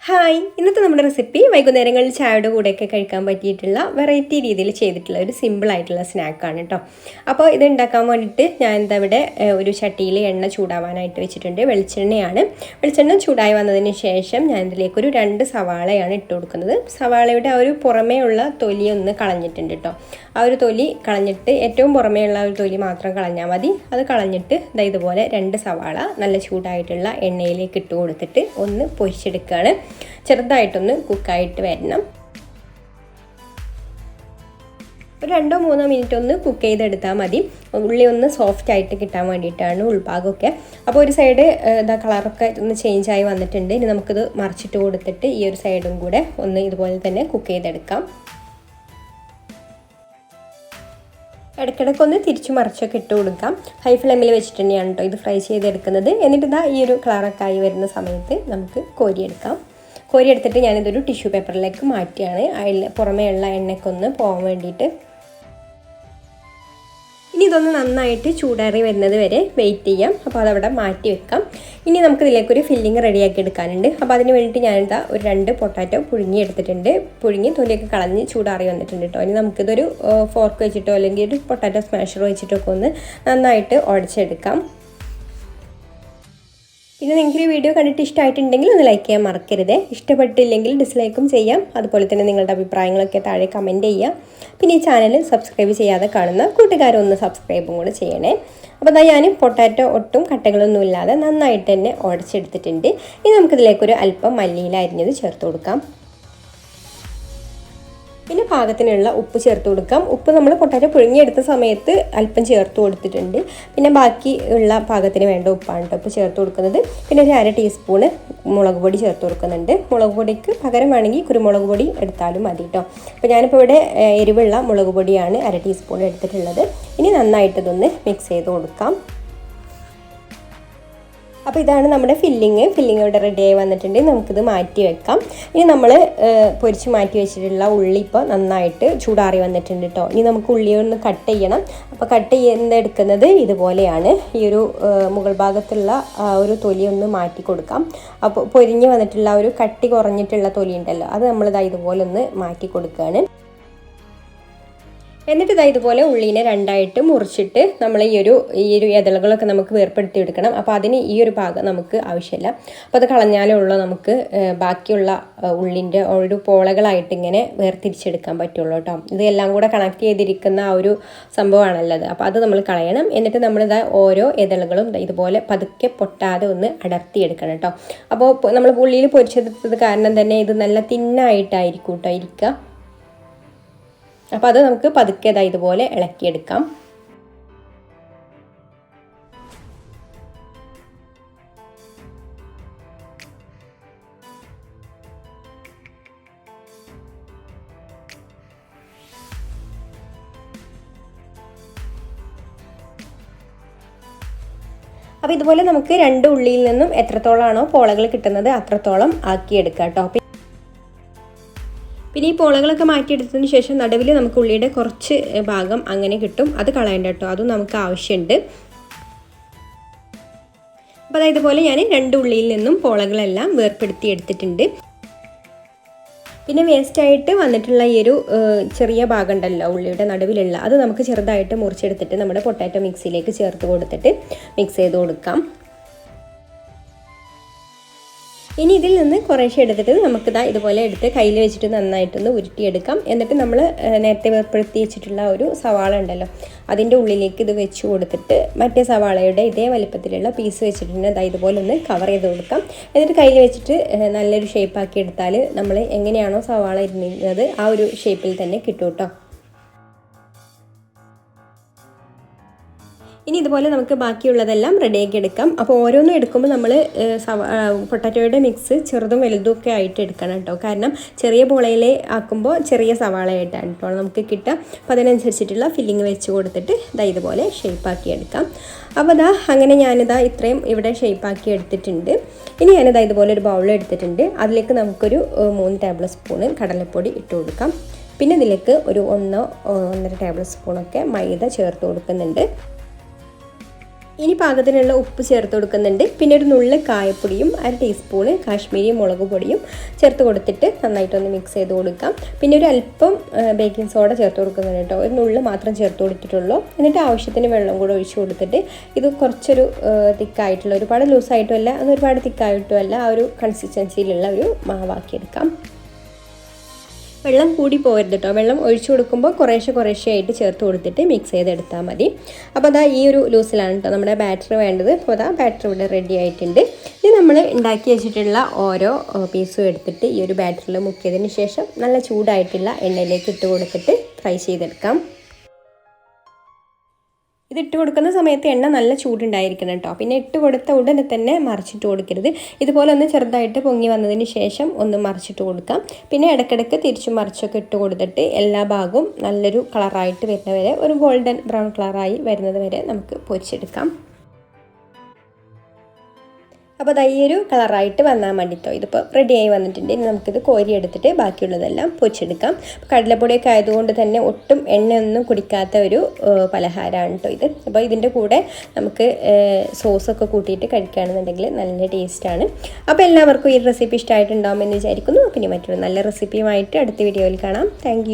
Hi, ഇന്നത്തെ നമ്മുടെ recipe വൈകുന്നേരങ്ങളിൽ ചായയുടെ കൂടെയൊക്കെ കഴിക്കാൻ പറ്റിയിട്ടുള്ള വെറൈറ്റി രീതിയിൽ ചെയ്തിട്ടുള്ള ഒരു സിമ്പിളായിട്ടുള്ള സ്നാക്കാണ് കേട്ടോ. അപ്പോൾ ഇത് ഉണ്ടാക്കാൻ വേണ്ടിയിട്ട് ഞാൻ എന്താ ഇവിടെ ഒരു ചട്ടിയിൽ എണ്ണ ചൂടാവാനായിട്ട് വെച്ചിട്ടുണ്ട്. വെളിച്ചെണ്ണ ചൂടായി വന്നതിന് ശേഷം ഞാൻ ഇതിലേക്കൊരു 2 സവാളയാണ് ഇട്ട് കൊടുക്കുന്നത്. സവാളയുടെ ആ ഒരു പുറമേ ഉള്ള തൊലി ഒന്ന് കളഞ്ഞിട്ടുണ്ട് കേട്ടോ. ആ ഒരു തൊലി കളഞ്ഞിട്ട് ഏറ്റവും പുറമേ ഉള്ള ഒരു തൊലി മാത്രം കളഞ്ഞാൽ മതി. അത് കളഞ്ഞിട്ട് ഇതുപോലെ 2 സവാള നല്ല ചൂടായിട്ടുള്ള എണ്ണയിലേക്ക് ഇട്ട് കൊടുത്തിട്ട് ഒന്ന് പൊരിച്ചെടുക്കുകയാണ്. ചെറുതായിട്ടൊന്ന് കുക്കായിട്ട് വരണം. ഒരു 2-3 മിനിറ്റ് ഒന്ന് കുക്ക് ചെയ്തെടുത്താൽ മതി. ഉള്ളി ഒന്ന് സോഫ്റ്റ് ആയിട്ട് കിട്ടാൻ വേണ്ടിയിട്ടാണ്, ഉൾഭാഗമൊക്കെ. അപ്പോൾ ഒരു സൈഡ് കളറൊക്കെ ഒന്ന് ചേഞ്ചായി വന്നിട്ടുണ്ട്. ഇനി നമുക്കിത് മറിച്ചിട്ട് കൊടുത്തിട്ട് ഈ ഒരു സൈഡും കൂടെ ഒന്ന് ഇതുപോലെ തന്നെ കുക്ക് ചെയ്തെടുക്കാം. ഇടയ്ക്കിടയ്ക്കൊന്ന് തിരിച്ചു മറിച്ചൊക്കെ ഇട്ട് കൊടുക്കാം. ഹൈ ഫ്ലെയിമിൽ വെച്ചിട്ട് തന്നെയാണ് കേട്ടോ ഇത് ഫ്രൈ ചെയ്തെടുക്കുന്നത്. എന്നിട്ട് ഈ ഒരു കളറൊക്കെ ആയി വരുന്ന സമയത്ത് നമുക്ക് കോരിയെടുത്തിട്ട് ഞാനിതൊരു ടിഷ്യൂ പേപ്പറിലേക്ക് മാറ്റിയാണ്, അതിൽ പുറമേ ഉള്ള എണ്ണയ്ക്കൊന്ന് പോകാൻ വേണ്ടിയിട്ട്. ഇനി ഇതൊന്ന് നന്നായിട്ട് ചൂടാറി വരുന്നത് വരെ വെയിറ്റ് ചെയ്യാം. അപ്പോൾ അതവിടെ മാറ്റി വെക്കാം. ഇനി നമുക്കിതിലേക്കൊരു ഫില്ലിങ് റെഡിയാക്കി എടുക്കാനുണ്ട്. അപ്പോൾ അതിന് വേണ്ടിയിട്ട് ഞാനിതാ ഒരു 2 പൊട്ടാറ്റോ പുഴുങ്ങി തൊലിയൊക്കെ കളഞ്ഞ് ചൂടാറി വന്നിട്ടുണ്ട് കേട്ടോ. ഇനി നമുക്കിതൊരു ഫോർക്ക് വെച്ചിട്ടോ അല്ലെങ്കിൽ ഒരു പൊട്ടാറ്റോ സ്മാഷർ വെച്ചിട്ടോ ഒക്കെ ഒന്ന് നന്നായിട്ട് ഉടച്ചെടുക്കാം. പിന്നെ നിങ്ങൾക്ക് ഈ വീഡിയോ കണ്ടിട്ട് ഇഷ്ടമായിട്ടുണ്ടെങ്കിൽ ഒന്ന് ലൈക്ക് ചെയ്യാൻ മറക്കരുത്. ഇഷ്ടപ്പെട്ടില്ലെങ്കിൽ ഡിസ്ലൈക്കും ചെയ്യാം. അതുപോലെ തന്നെ നിങ്ങളുടെ അഭിപ്രായങ്ങളൊക്കെ താഴെ കമൻറ്റ് ചെയ്യാം. പിന്നെ ഈ ചാനൽ സബ്സ്ക്രൈബ് ചെയ്യാതെ കാണുന്ന കൂട്ടുകാരൊന്ന് സബ്സ്ക്രൈബും കൂടെ ചെയ്യണേ. അപ്പോൾ ഞാൻ പൊട്ടാറ്റോ ഒട്ടും കട്ടകളൊന്നും ഇല്ലാതെ നന്നായിട്ട് തന്നെ ഉടച്ചെടുത്തിട്ടുണ്ട്. ഇനി നമുക്കിതിലേക്കൊരു അല്പം മല്ലിയില അരിഞ്ഞത് ചേർത്ത് കൊടുക്കാം. പിന്നെ പാകത്തിനുള്ള ഉപ്പ് ചേർത്ത് കൊടുക്കാം. ഉപ്പ് നമ്മൾ പൊട്ടാറ്റോ പുഴുങ്ങിയെടുത്ത സമയത്ത് അല്പം ചേർത്ത് കൊടുത്തിട്ടുണ്ട്. പിന്നെ ബാക്കി ഉള്ള പാകത്തിന് വേണ്ട ഉപ്പാണ് കേട്ടോ ഇപ്പോൾ ചേർത്ത് കൊടുക്കുന്നത്. പിന്നെ ഒരു 1/2 ടീസ്പൂണ് മുളക് പൊടി ചേർത്ത് കൊടുക്കുന്നുണ്ട്. മുളക് പൊടിക്ക് പകരം വേണമെങ്കിൽ കുരുമുളക് പൊടി എടുത്താലും മതി കേട്ടോ. അപ്പോൾ ഞാനിപ്പോൾ ഇവിടെ എരിവുള്ള മുളക് പൊടിയാണ് 1/2 ടീസ്പൂൺ എടുത്തിട്ടുള്ളത്. ഇനി നന്നായിട്ട് ഇതൊന്ന് മിക്സ് ചെയ്ത് കൊടുക്കാം. അപ്പോൾ ഇതാണ് നമ്മുടെ ഫില്ലിങ് ഇവിടെ റെഡിയായി വന്നിട്ടുണ്ട്. നമുക്കിത് മാറ്റി വെക്കാം. ഇനി നമ്മൾ പൊരിച്ച് മാറ്റി വെച്ചിട്ടുള്ള ഉള്ളി ഇപ്പോൾ നന്നായിട്ട് ചൂടാറി വന്നിട്ടുണ്ട് കേട്ടോ. ഇനി നമുക്ക് ഉള്ളി ഒന്ന് കട്ട് ചെയ്യണം. അപ്പോൾ കട്ട് ചെയ്തെടുക്കുന്നത് ഇതുപോലെയാണ്. ഈ ഒരു മുകൾ ഭാഗത്തുള്ള ഒരു തൊലി ഒന്ന് മാറ്റി കൊടുക്കാം. അപ്പോൾ പൊരിഞ്ഞ് വന്നിട്ടുള്ള ഒരു കട്ടി കുറഞ്ഞിട്ടുള്ള തൊലി ഉണ്ടല്ലോ, അത് നമ്മളിതാ ഇതുപോലെ ഒന്ന് മാറ്റി കൊടുക്കുകയാണ്. എന്നിട്ട് ഇതുപോലെ ഉള്ളീനെ 2ആയിട്ട് മുറിച്ചിട്ട് നമ്മൾ ഈ ഒരു ഇതളുകളൊക്കെ നമുക്ക് വേർപ്പെടുത്തി എടുക്കണം. അപ്പോൾ അതിന് ഈ ഒരു ഭാഗം നമുക്ക് ആവശ്യമില്ല. അപ്പോൾ അത് കളഞ്ഞാലേ ഉള്ളൂ നമുക്ക് ബാക്കിയുള്ള ഉള്ളിൻ്റെ ഒരു പോളകളായിട്ട് ഇങ്ങനെ വേർതിരിച്ചെടുക്കാൻ പറ്റുള്ളൂ കേട്ടോ. ഇതെല്ലാം കൂടെ കണക്ട് ചെയ്തിരിക്കുന്ന ആ ഒരു സംഭവമാണല്ലോ അത്. അപ്പോൾ അത് നമ്മൾ കളയണം. എന്നിട്ട് നമ്മളിതാ ഓരോ ഇതളുകളും ഇതുപോലെ പതുക്കെ പൊട്ടാതെ ഒന്ന് അടർത്തിയെടുക്കണം കേട്ടോ. അപ്പോൾ നമ്മൾ ഉള്ളിയിൽ പൊരിച്ചെടുത്തത് കാരണം തന്നെ ഇത് നല്ല തിന്നായിട്ടായിരിക്കും കേട്ടോ ഇരിക്കുക. അപ്പോൾ അത് നമുക്ക് പതുക്കെ ഇതുപോലെ ഇളക്കിയെടുക്കാം. അപ്പോൾ ഇതുപോലെ നമുക്ക് 2 ഉള്ളിയിൽ നിന്നും എത്രത്തോളമാണോ പോളകൾ കിട്ടുന്നത് അത്രത്തോളം ആക്കിയെടുക്കാം കേട്ടോ. പിന്നെ ഈ പോളകളൊക്കെ മാറ്റിയെടുത്തതിന് ശേഷം നടുവിൽ നമുക്ക് ഉള്ളിയുടെ കുറച്ച് ഭാഗം അങ്ങനെ കിട്ടും. അത് കളയണ്ട കേട്ടോ, അതും നമുക്ക് ആവശ്യമുണ്ട്. അപ്പോൾ ഇതുപോലെ ഞാൻ 2 ഉള്ളിയിൽ നിന്നും പോളകളെല്ലാം വേർപ്പെടുത്തി എടുത്തിട്ടുണ്ട്. പിന്നെ വേസ്റ്റായിട്ട് വന്നിട്ടുള്ള ഈ ഒരു ചെറിയ ഭാഗം ഉണ്ടല്ലോ ഉള്ളിയുടെ നടുവിലുള്ള, അത് നമുക്ക് ചെറുതായിട്ട് മുറിച്ചെടുത്തിട്ട് നമ്മുടെ പൊട്ടാറ്റോ മിക്സിയിലേക്ക് ചേർത്ത് കൊടുത്തിട്ട് മിക്സ് ചെയ്ത് കൊടുക്കാം. ഇനി ഇതിൽ നിന്ന് കുറേശ്ശെ എടുത്തിട്ട് നമുക്കിതാ ഇതുപോലെ എടുത്ത് കയ്യിൽ വെച്ചിട്ട് നന്നായിട്ടൊന്ന് ഉരുട്ടിയെടുക്കാം. എന്നിട്ട് നമ്മൾ നേരത്തെ വേർപ്പെടുത്തി വെച്ചിട്ടുള്ള ഒരു സവാള ഉണ്ടല്ലോ അതിൻ്റെ ഉള്ളിലേക്ക് ഇത് വെച്ച് കൊടുത്തിട്ട് മറ്റേ സവാളയുടെ ഇതേ വലിപ്പത്തിലുള്ള പീസ് വെച്ചിട്ട് ഇതുപോലെ ഒന്ന് കവർ ചെയ്ത് കൊടുക്കാം. എന്നിട്ട് കയ്യിൽ വെച്ചിട്ട് നല്ലൊരു ഷേപ്പാക്കി എടുത്താൽ നമ്മൾ എങ്ങനെയാണോ സവാള ഇരുന്നത് ആ ഒരു ഷേപ്പിൽ തന്നെ കിട്ടും കേട്ടോ. ഇനി ഇതുപോലെ നമുക്ക് ബാക്കിയുള്ളതെല്ലാം റെഡിയാക്കി എടുക്കാം. അപ്പോൾ ഓരോന്നും എടുക്കുമ്പോൾ നമ്മൾ പൊട്ടാറ്റോയുടെ മിക്സ് ചെറുതും വലുതും ഒക്കെ ആയിട്ട് എടുക്കണം കേട്ടോ. കാരണം ചെറിയ പോളയിൽ ആക്കുമ്പോൾ ചെറിയ സവാളയായിട്ടാണ് കേട്ടോ നമുക്ക് കിട്ടുക. അപ്പോൾ അതിനനുസരിച്ചിട്ടുള്ള ഫില്ലിങ് വെച്ച് കൊടുത്തിട്ട് ഇതുപോലെ ഷേപ്പാക്കി എടുക്കാം. അപ്പോൾ അങ്ങനെ ഞാനിതാ ഇത്രയും ഇവിടെ ഷേപ്പാക്കി എടുത്തിട്ടുണ്ട്. ഇനി ഞാനിതാ ഇതുപോലെ ഒരു ബൗൾ എടുത്തിട്ടുണ്ട്. അതിലേക്ക് നമുക്കൊരു 3 ടേബിൾ സ്പൂൺ കടലപ്പൊടി ഇട്ട് കൊടുക്കാം. പിന്നെ ഇതിലേക്ക് ഒരു 1-1.5 ടേബിൾ സ്പൂണൊക്കെ മൈദ ചേർത്ത് കൊടുക്കുന്നുണ്ട്. ഇനി പാകത്തിനുള്ള ഉപ്പ് ചേർത്ത് കൊടുക്കുന്നുണ്ട്. പിന്നെ ഒരു നുള്ള് കായപ്പൊടിയും 1 ടീസ്പൂണ് കാശ്മീരി മുളക് പൊടിയും ചേർത്ത് കൊടുത്തിട്ട് നന്നായിട്ടൊന്ന് മിക്സ് ചെയ്ത് കൊടുക്കാം. പിന്നെ ഒരു അല്പം ബേക്കിംഗ് സോഡ ചേർത്ത് കൊടുക്കുന്നുണ്ട് കേട്ടോ. ഒരു നുള്ള് മാത്രം ചേർത്ത് കൊടുത്തിട്ടുള്ളൂ. എന്നിട്ട് ആവശ്യത്തിന് വെള്ളം കൂടെ ഒഴിച്ച് കൊടുത്തിട്ട് ഇത് കുറച്ചൊരു തിക്കായിട്ടുള്ള, ഒരുപാട് ലൂസായിട്ടും അല്ല അത് ഒരുപാട് തിക്കായിട്ടും അല്ല, ആ ഒരു കൺസിസ്റ്റൻസിയിലുള്ള ഒരു മാവാക്കിയെടുക്കാം. വെള്ളം കൂടി പോകരുത് കേട്ടോ. വെള്ളം ഒഴിച്ചു കൊടുക്കുമ്പോൾ കുറേശ്ശെ ആയിട്ട് ചേർത്ത് കൊടുത്തിട്ട് മിക്സ് ചെയ്തെടുത്താൽ മതി. അപ്പോൾ അതാ ഈ ഒരു ലൂസിലാണ് കേട്ടോ നമ്മുടെ ബാറ്റർ വേണ്ടത്. അപ്പോൾ അതാ ബാറ്റർ ഇവിടെ റെഡി ആയിട്ടുണ്ട്. ഇനി നമ്മൾ ഉണ്ടാക്കി വെച്ചിട്ടുള്ള ഓരോ പീസും എടുത്തിട്ട് ഈ ഒരു ബാറ്ററിൽ മുക്കിയതിന് ശേഷം നല്ല ചൂടായിട്ടുള്ള എണ്ണയിലേക്ക് ഇട്ട് കൊടുത്തിട്ട് ഫ്രൈ ചെയ്തെടുക്കാം. ഇതിട്ട് കൊടുക്കുന്ന സമയത്ത് എണ്ണ നല്ല ചൂടുണ്ടായിരിക്കണം കേട്ടോ. പിന്നെ ഇട്ട് കൊടുത്ത ഉടനെ തന്നെ മറിച്ചിട്ട് കൊടുക്കരുത്. ഇതുപോലെ ഒന്ന് ചെറുതായിട്ട് പൊങ്ങി വന്നതിന് ശേഷം ഒന്ന് മറിച്ചിട്ട് കൊടുക്കാം. പിന്നെ ഇടയ്ക്കിടയ്ക്ക് തിരിച്ചും മറിച്ചൊക്കെ ഇട്ട് കൊടുത്തിട്ട് എല്ലാ ഭാഗവും നല്ലൊരു കളറായിട്ട് വരുന്നവരെ, ഒരു ഗോൾഡൻ ബ്രൗൺ കളറായി വരുന്നത് വരെ നമുക്ക് പൊരിച്ചെടുക്കാം. അപ്പോൾ അത് ഈ ഒരു കളറായിട്ട് വന്നാൽ മതിട്ടോ. ഇതിപ്പോൾ റെഡിയായി വന്നിട്ടുണ്ട്. ഇനി നമുക്കിത് കോരി എടുത്തിട്ട് ബാക്കിയുള്ളതെല്ലാം പൊരിച്ചെടുക്കാം. കടലപ്പൊടിയൊക്കെ ആയതുകൊണ്ട് തന്നെ ഒട്ടും എണ്ണയൊന്നും കുടിക്കാത്ത ഒരു പലഹാരമാണ് കേട്ടോ ഇത്. അപ്പോൾ ഇതിൻ്റെ കൂടെ നമുക്ക് സോസൊക്കെ കൂട്ടിയിട്ട് കഴിക്കുകയാണെന്നുണ്ടെങ്കിൽ നല്ല ടേസ്റ്റാണ്. അപ്പോൾ എല്ലാവർക്കും ഈ റെസിപ്പി ഇഷ്ടമായിട്ടുണ്ടാകുമെന്ന് വിചാരിക്കുന്നു. പിന്നെ മറ്റൊരു നല്ല റെസിപ്പിയുമായിട്ട് അടുത്ത വീഡിയോയിൽ കാണാം. താങ്ക്